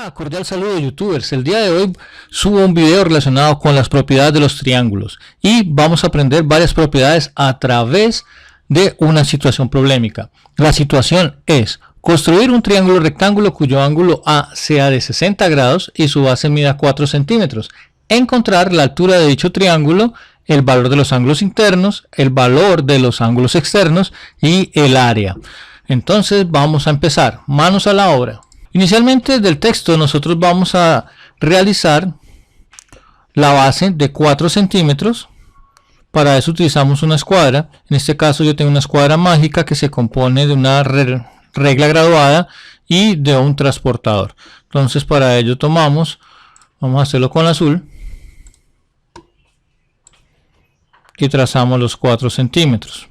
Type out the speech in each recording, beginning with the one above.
Hola, cordial saludo youtubers. El día de hoy subo un video relacionado con las propiedades de los triángulos y vamos a aprender varias propiedades a través de una situación problemática. La situación es construir un triángulo rectángulo cuyo ángulo A sea de 60 grados y su base mida 4 centímetros. Encontrar la altura de dicho triángulo, el valor de los ángulos internos, el valor de los ángulos externos y el área. Entonces vamos a empezar. Manos a la obra. Inicialmente del texto nosotros vamos a realizar la base de 4 centímetros. Para eso utilizamos una escuadra. En este caso yo tengo una escuadra mágica que se compone de una regla graduada y de un transportador. Entonces para ello vamos a hacerlo con azul y trazamos los 4 centímetros.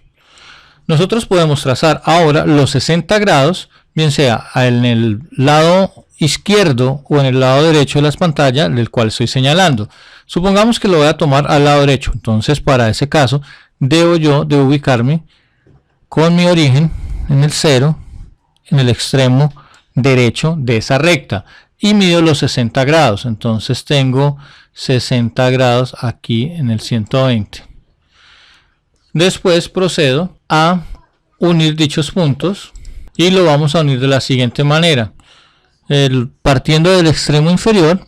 Nosotros podemos trazar ahora los 60 grados, bien sea en el lado izquierdo o en el lado derecho de la pantalla del cual estoy señalando. Supongamos que lo voy a tomar al lado derecho, entonces para ese caso debo ubicarme con mi origen en el 0 en el extremo derecho de esa recta y mido los 60 grados, entonces tengo 60 grados aquí en el 120. Después procedo a unir dichos puntos y lo vamos a unir de la siguiente manera. Partiendo del extremo inferior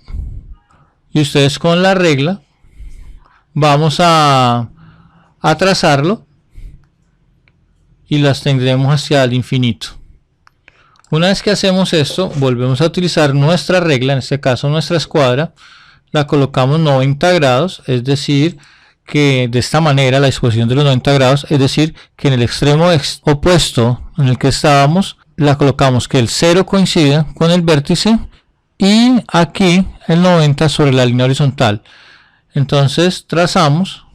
y ustedes con la regla vamos a trazarlo y las tendremos hacia el infinito. Una vez que hacemos esto, volvemos a utilizar nuestra regla, en este caso nuestra escuadra, la colocamos 90 grados, es decir, que de esta manera la disposición de los 90 grados, es decir, que en el extremo opuesto en el que estábamos, la colocamos que el 0 coincida con el vértice y aquí el 90 sobre la línea horizontal. Entonces trazamos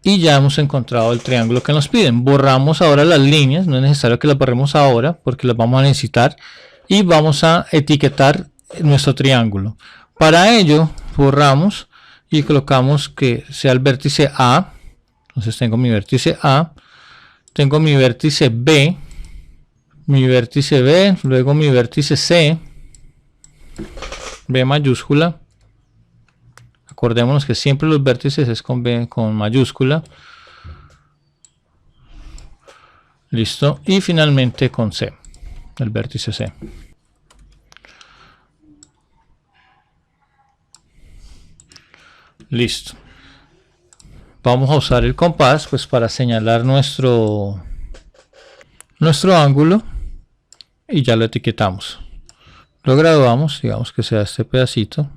y ya hemos encontrado el triángulo que nos piden. Borramos ahora las líneas, no es necesario que las borremos ahora porque las vamos a necesitar, y vamos a etiquetar nuestro triángulo. Para ello borramos y colocamos que sea el vértice A. Entonces tengo mi vértice A, tengo mi vértice B, luego mi vértice C, B mayúscula. Acordémonos que siempre los vértices es con B con mayúscula. Listo. Y finalmente con C, el vértice C. Listo. Vamos a usar el compás pues para señalar nuestro ángulo y ya lo etiquetamos. Lo graduamos, digamos que sea este pedacito,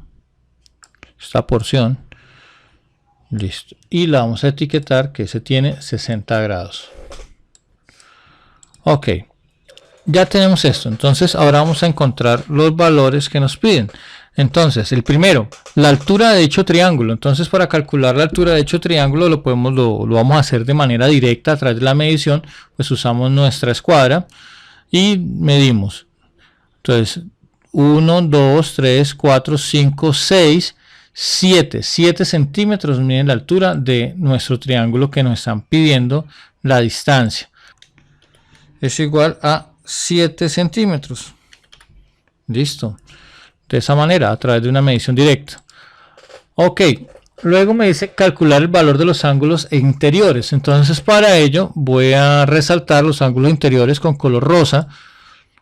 esta porción. Listo. Y la vamos a etiquetar que se tiene 60 grados. Ok. Ya tenemos esto. Entonces ahora vamos a encontrar los valores que nos piden. Entonces, el primero, la altura de dicho triángulo. Entonces, para calcular la altura de dicho triángulo lo vamos a hacer de manera directa a través de la medición. Pues usamos nuestra escuadra y medimos. Entonces, 1, 2, 3, 4, 5, 6, 7 centímetros miden la altura de nuestro triángulo que nos están pidiendo la distancia. Es igual a 7 centímetros. Listo. De esa manera, a través de una medición directa. Ok, luego me dice calcular el valor de los ángulos interiores. Entonces para ello voy a resaltar los ángulos interiores con color rosa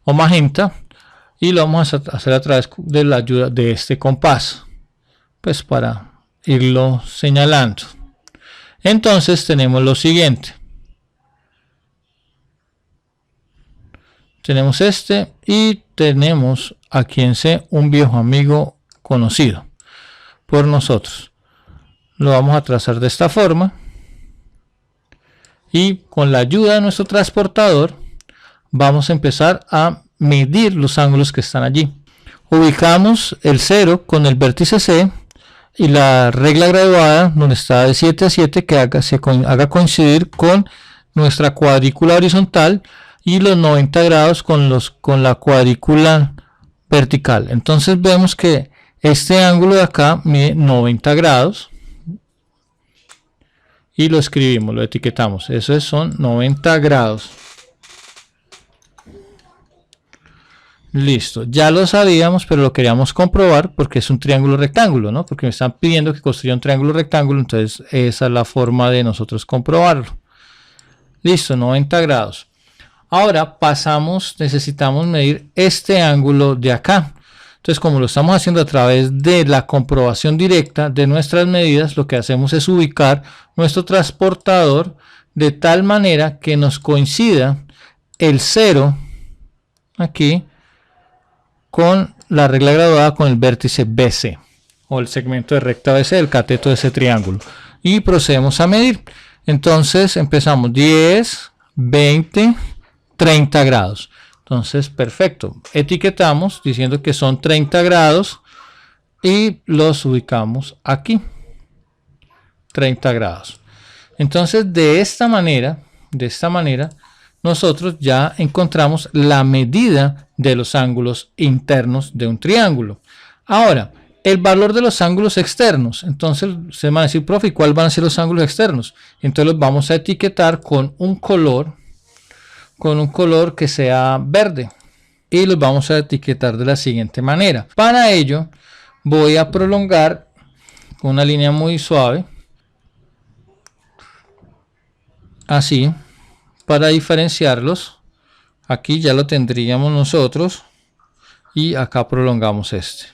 o magenta y lo vamos a hacer a través de la ayuda de este compás, pues para irlo señalando. Entonces tenemos lo siguiente. Tenemos este y tenemos aquí en C un viejo amigo conocido por nosotros. Lo vamos a trazar de esta forma y con la ayuda de nuestro transportador vamos a empezar a medir los ángulos que están allí. Ubicamos el 0 con el vértice C y la regla graduada donde está de 7 a 7 que haga coincidir con nuestra cuadrícula horizontal y los 90 grados con la cuadrícula vertical. Entonces vemos que este ángulo de acá mide 90 grados y lo escribimos, lo etiquetamos. Eso son 90 grados. Listo, ya lo sabíamos, pero lo queríamos comprobar porque es un triángulo rectángulo, ¿no? Porque me están pidiendo que construya un triángulo rectángulo, entonces esa es la forma de nosotros comprobarlo. Listo, 90 grados. Ahora pasamos, necesitamos medir este ángulo de acá. Entonces, como lo estamos haciendo a través de la comprobación directa de nuestras medidas, lo que hacemos es ubicar nuestro transportador de tal manera que nos coincida el 0 aquí con la regla graduada con el vértice BC o el segmento de recta BC del cateto de ese triángulo, y procedemos a medir. Entonces empezamos 10, 20, 30 grados. Entonces, perfecto, etiquetamos diciendo que son 30 grados y los ubicamos aquí, 30 grados. Entonces, de esta manera nosotros ya encontramos la medida de los ángulos internos de un triángulo. Ahora, el valor de los ángulos externos. Entonces, se van a decir, profe, ¿cuáles van a ser los ángulos externos? Entonces, los vamos a etiquetar con un color que sea verde. Y los vamos a etiquetar de la siguiente manera. Para ello, voy a prolongar con una línea muy suave. Así. Para diferenciarlos, aquí ya lo tendríamos nosotros y acá prolongamos este.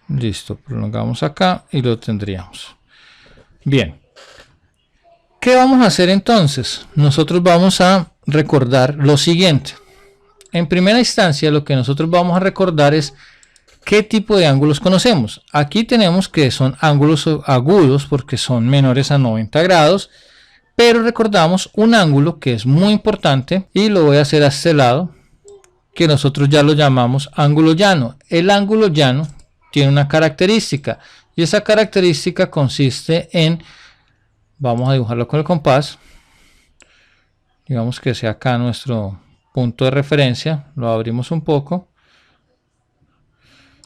Listo, prolongamos acá y lo tendríamos. Bien, ¿qué vamos a hacer entonces? Nosotros vamos a recordar lo siguiente. En primera instancia, lo que nosotros vamos a recordar es ¿qué tipo de ángulos conocemos? Aquí tenemos que son ángulos agudos porque son menores a 90 grados, pero recordamos un ángulo que es muy importante y lo voy a hacer a este lado, que nosotros ya lo llamamos ángulo llano. El ángulo llano tiene una característica y esa característica consiste en, vamos a dibujarlo con el compás, digamos que sea acá nuestro punto de referencia, lo abrimos un poco.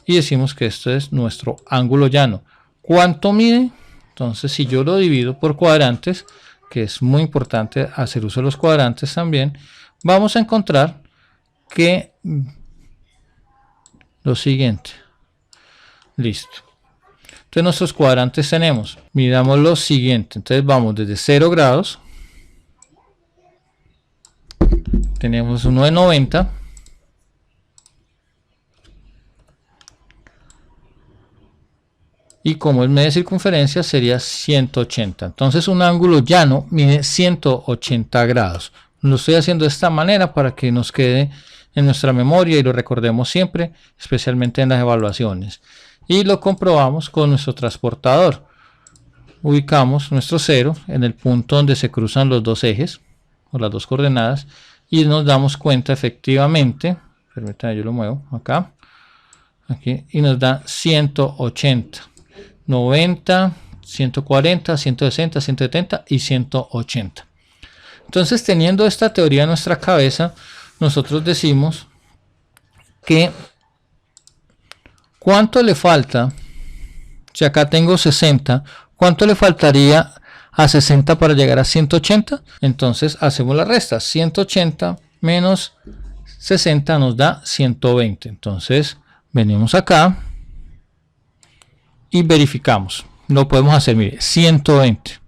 Y decimos que esto es nuestro ángulo llano. ¿Cuánto mide? Entonces, si yo lo divido por cuadrantes, que es muy importante hacer uso de los cuadrantes también, vamos a encontrar que lo siguiente. Listo. Entonces, nuestros cuadrantes tenemos, midamos lo siguiente. Entonces, vamos desde 0 grados. Tenemos uno de 90. Y como es media circunferencia sería 180. Entonces un ángulo llano mide 180 grados. Lo estoy haciendo de esta manera para que nos quede en nuestra memoria y lo recordemos siempre, especialmente en las evaluaciones. Y lo comprobamos con nuestro transportador. Ubicamos nuestro 0 en el punto donde se cruzan los dos ejes o las dos coordenadas y nos damos cuenta efectivamente, permítanme, yo lo muevo acá, aquí, y nos da 180. 90, 140, 160, 170 y 180. Entonces, teniendo esta teoría en nuestra cabeza, nosotros decimos que ¿cuánto le falta? Si acá tengo 60, ¿cuánto le faltaría a 60 para llegar a 180? Entonces, hacemos la resta. 180 menos 60 nos da 120. Entonces, venimos acá y verificamos. Lo podemos hacer, mire, 120.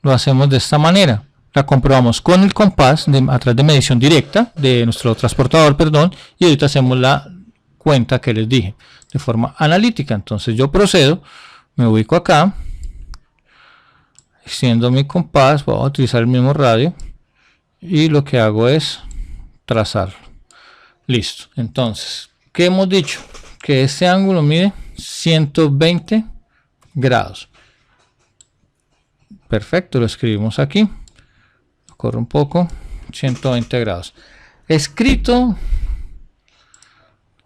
Lo hacemos de esta manera. La comprobamos con el compás a través de medición directa de nuestro transportador, perdón, y ahorita hacemos la cuenta que les dije de forma analítica. Entonces yo procedo, me ubico acá, extiendo mi compás, voy a utilizar el mismo radio y lo que hago es trazarlo. Listo. Entonces, ¿qué hemos dicho? Que este ángulo mide 120 grados. Perfecto, lo escribimos aquí. Corro un poco, 120 grados. Escrito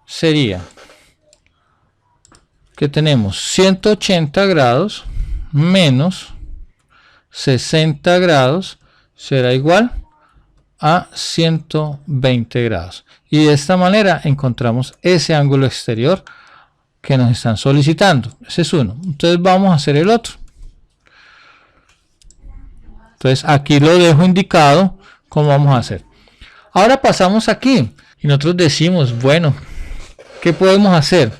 sería que tenemos 180 grados menos 60 grados será igual a 120 grados. Y de esta manera encontramos ese ángulo exterior que nos están solicitando. Ese es uno. Entonces vamos a hacer el otro. Entonces aquí lo dejo indicado cómo vamos a hacer. Ahora pasamos aquí y nosotros decimos, bueno, ¿qué podemos hacer?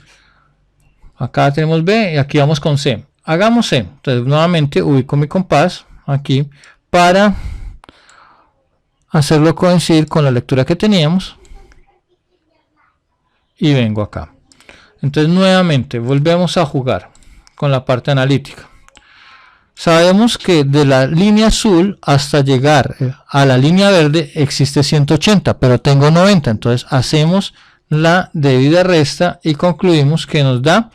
Acá tenemos B y aquí vamos con C. Hagamos C. Entonces nuevamente ubico mi compás aquí para hacerlo coincidir con la lectura que teníamos. Y vengo acá. Entonces nuevamente volvemos a jugar con la parte analítica. Sabemos que de la línea azul hasta llegar a la línea verde existe 180, pero tengo 90. Entonces hacemos la debida resta y concluimos que nos da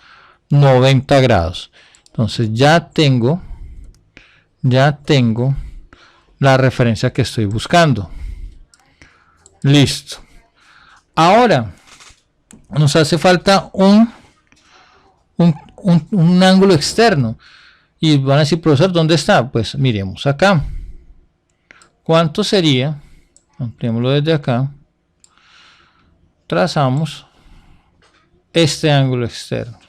90 grados. Entonces ya tengo la referencia que estoy buscando. Listo. Ahora nos hace falta un ángulo externo. Y van a decir, profesor, ¿dónde está? Pues miremos acá. ¿Cuánto sería? Ampliémoslo desde acá. Trazamos este ángulo externo.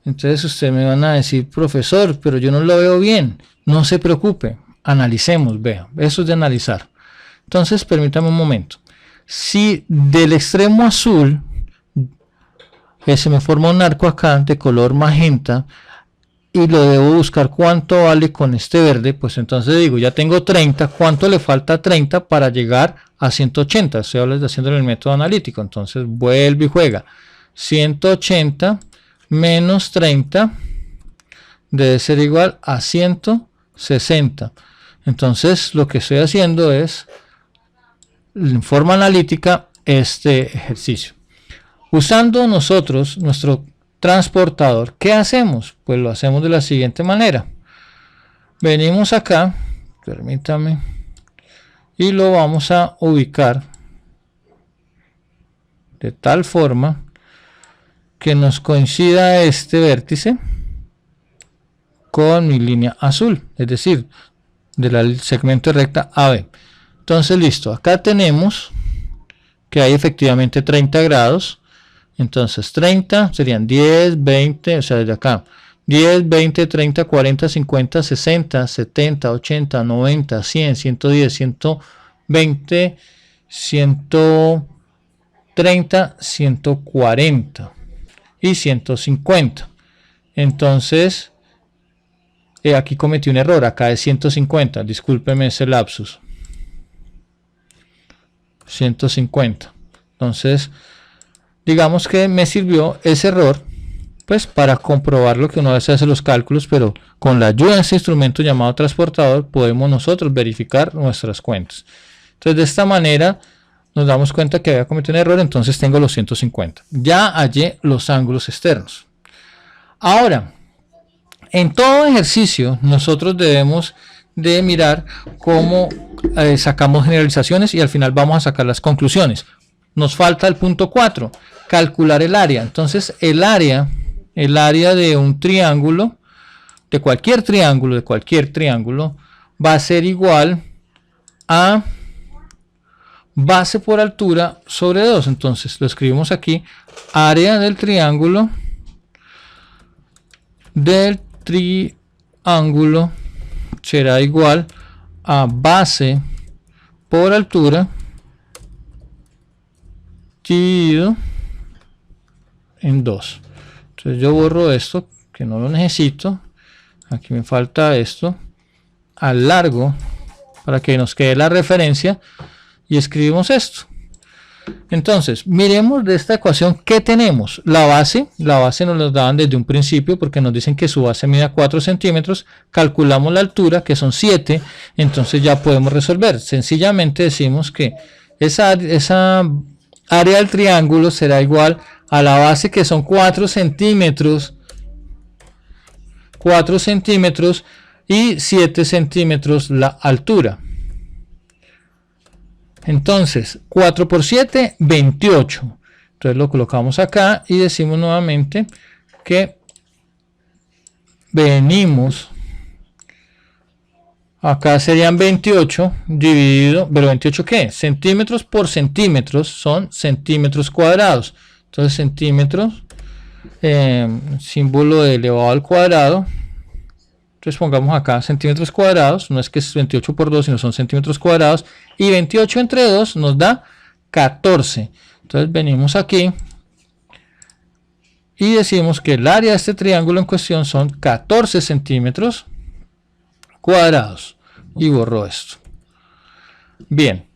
Entonces ustedes me van a decir, profesor, pero yo no lo veo bien. No se preocupe, analicemos, vea. Eso es de analizar. Entonces, permítame un momento. Si del extremo azul se me forma un arco acá de color magenta, y lo debo buscar cuánto vale con este verde, pues entonces digo, ya tengo 30, ¿cuánto le falta a 30 para llegar a 180? Estoy haciendo el método analítico, entonces vuelve y juega. 180 menos 30 debe ser igual a 160. Entonces lo que estoy haciendo es, en forma analítica, este ejercicio. Usando nosotros nuestro transportador, ¿qué hacemos? Pues lo hacemos de la siguiente manera. Venimos acá, permítame, y lo vamos a ubicar de tal forma que nos coincida este vértice con mi línea azul, es decir, del segmento de recta AB. Entonces listo, acá tenemos que hay efectivamente 30 grados. Entonces 30 serían 10, 20, o sea, desde acá 10, 20, 30, 40, 50, 60, 70, 80, 90, 100, 110, 120, 130, 140 y 150. Entonces aquí cometí un error, acá es 150, discúlpeme ese lapsus. 150. Entonces digamos que me sirvió ese error pues para comprobar lo que uno a veces hace los cálculos, pero con la ayuda de ese instrumento llamado transportador podemos nosotros verificar nuestras cuentas. Entonces de esta manera nos damos cuenta que había cometido un error, entonces tengo los 150. Ya hallé los ángulos externos. Ahora, en todo ejercicio nosotros debemos de mirar cómo sacamos generalizaciones y al final vamos a sacar las conclusiones. Nos falta el punto 4, calcular el área. Entonces el área de un triángulo, de cualquier triángulo, va a ser igual a base por altura sobre 2. Entonces lo escribimos aquí, área del triángulo será igual a base por altura dividido en 2. Entonces yo borro esto que no lo necesito, aquí me falta esto, al largo para que nos quede la referencia y escribimos esto. Entonces miremos de esta ecuación que tenemos. La base nos la daban desde un principio porque nos dicen que su base mide 4 centímetros, calculamos la altura que son 7, entonces ya podemos resolver. Sencillamente decimos que esa área del triángulo será igual a la base que son 4 centímetros y 7 centímetros la altura. Entonces 4 por 7, 28. Entonces lo colocamos acá y decimos nuevamente que venimos acá, serían 28 dividido, pero 28 ¿qué? Centímetros por centímetros son centímetros cuadrados. Entonces centímetros, símbolo de elevado al cuadrado, Entonces pongamos acá centímetros cuadrados, no es que es 28 por 2, sino son centímetros cuadrados, y 28 entre 2 nos da 14. Entonces venimos aquí y decimos que el área de este triángulo en cuestión son 14 centímetros cuadrados. Y borro esto. Bien.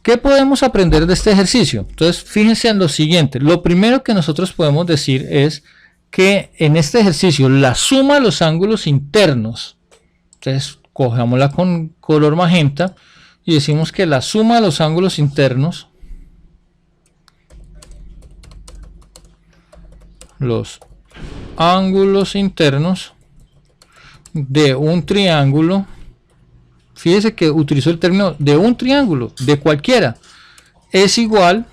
¿Qué podemos aprender de este ejercicio? Entonces fíjense en lo siguiente. Lo primero que nosotros podemos decir es que en este ejercicio la suma de los ángulos internos, entonces cojámosla con color magenta y decimos que la suma de los ángulos internos, de un triángulo, fíjese que utilizó el término de un triángulo, de cualquiera, es igual.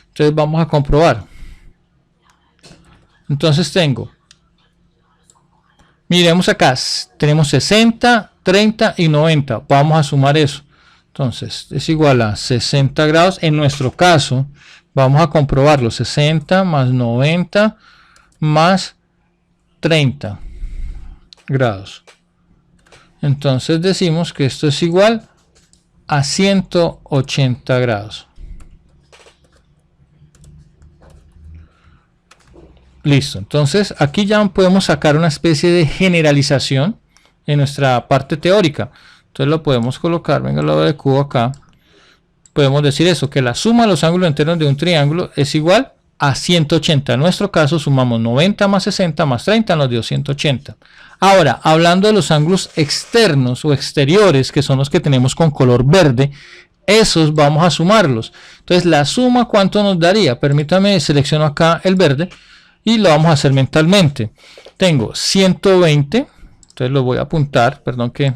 Entonces vamos a comprobar. Entonces miremos acá, tenemos 60, 30 y 90. Vamos a sumar eso. Entonces es igual a 60 grados. En nuestro caso, vamos a comprobarlo. 60 más 90 más 30 grados. Entonces decimos que esto es igual a 180 grados. Listo, entonces aquí ya podemos sacar una especie de generalización en nuestra parte teórica. Entonces lo podemos colocar, venga al lado de cubo acá. Podemos decir eso, que la suma de los ángulos internos de un triángulo es igual a 180. En nuestro caso sumamos 90 más 60 más 30 nos dio 180. Ahora, hablando de los ángulos externos o exteriores, que son los que tenemos con color verde, esos vamos a sumarlos. Entonces la suma, ¿cuánto nos daría? Permítame, selecciono acá el verde y lo vamos a hacer mentalmente. Tengo 120, entonces lo voy a apuntar, perdón que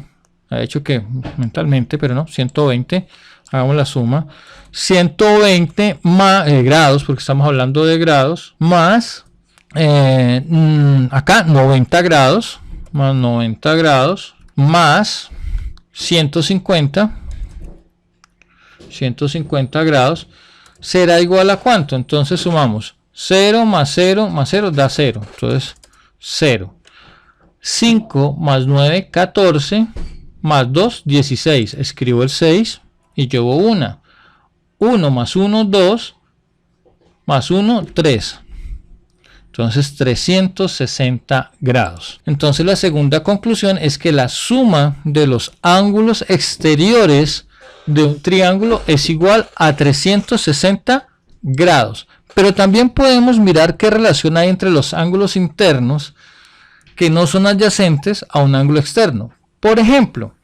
ha hecho que mentalmente, pero no, 120, hagamos la suma, 120 más, grados, porque estamos hablando de grados, más acá 90 grados, más 90 grados, más 150 grados, será igual a ¿cuánto? Entonces sumamos 0 más 0 más 0 da 0, entonces 0. 5 más 9, 14, más 2, 16. Escribo el 6 y llevo 1. 1 más 1, 2, más 1, 3. Entonces 360 grados. Entonces la segunda conclusión es que la suma de los ángulos exteriores de un triángulo es igual a 360 grados. Pero también podemos mirar qué relación hay entre los ángulos internos que no son adyacentes a un ángulo externo. Por ejemplo,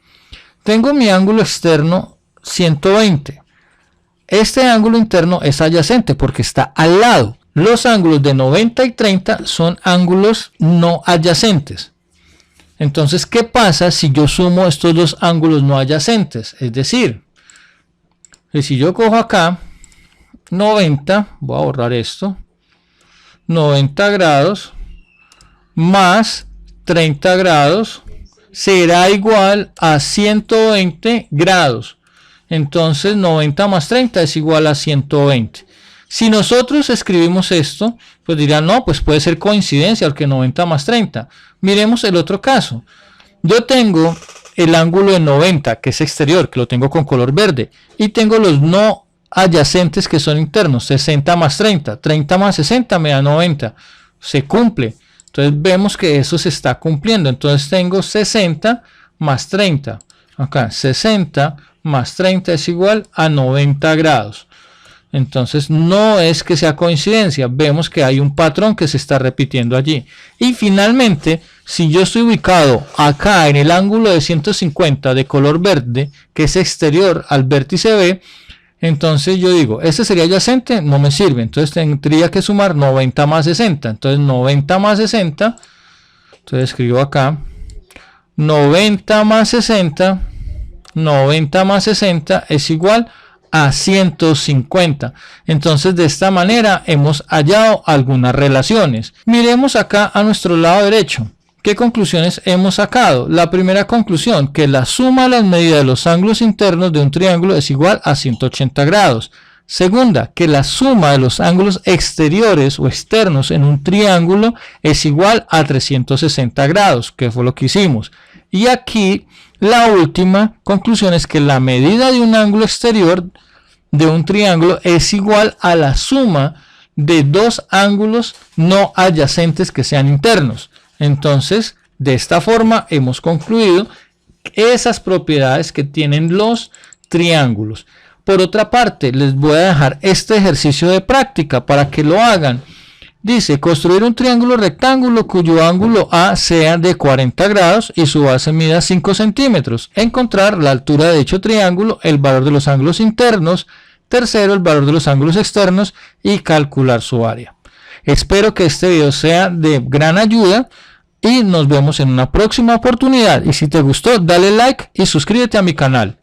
tengo mi ángulo externo 120. Este ángulo interno es adyacente porque está al lado. Los ángulos de 90 y 30 son ángulos no adyacentes. Entonces, ¿qué pasa si yo sumo estos dos ángulos no adyacentes? Es decir, que si yo cojo acá 90, voy a borrar esto, 90 grados más 30 grados será igual a 120 grados. Entonces 90 más 30 es igual a 120. Si nosotros escribimos esto, pues dirán, no, pues puede ser coincidencia, porque 90 más 30. Miremos el otro caso. Yo tengo el ángulo de 90, que es exterior, que lo tengo con color verde, y tengo los no adyacentes que son internos, 60 más 30. 30 más 60 me da 90. Se cumple. Entonces vemos que eso se está cumpliendo. Entonces tengo 60 más 30. Acá 60 más 30 es igual a 90 grados. Entonces no es que sea coincidencia. Vemos que hay un patrón que se está repitiendo allí. Y finalmente, si yo estoy ubicado acá en el ángulo de 150 de color verde, que es exterior al vértice B, entonces yo digo, ¿este sería adyacente? No me sirve. Entonces tendría que sumar 90 más 60. Entonces 90 más 60. Entonces escribo acá. 90 más 60. 90 más 60 es igual a 150. Entonces de esta manera hemos hallado algunas relaciones. Miremos acá a nuestro lado derecho. ¿Qué conclusiones hemos sacado? La primera conclusión, que la suma de las medidas de los ángulos internos de un triángulo es igual a 180 grados. Segunda, que la suma de los ángulos exteriores o externos en un triángulo es igual a 360 grados, que fue lo que hicimos. Y aquí la última conclusión es que la medida de un ángulo exterior de un triángulo es igual a la suma de dos ángulos no adyacentes que sean internos. Entonces, de esta forma hemos concluido esas propiedades que tienen los triángulos. Por otra parte, les voy a dejar este ejercicio de práctica para que lo hagan. Dice, construir un triángulo rectángulo cuyo ángulo A sea de 40 grados y su base mida 5 centímetros. Encontrar la altura de dicho triángulo, el valor de los ángulos internos. Tercero, el valor de los ángulos externos y calcular su área. Espero que este video sea de gran ayuda y nos vemos en una próxima oportunidad. Y si te gustó, dale like y suscríbete a mi canal.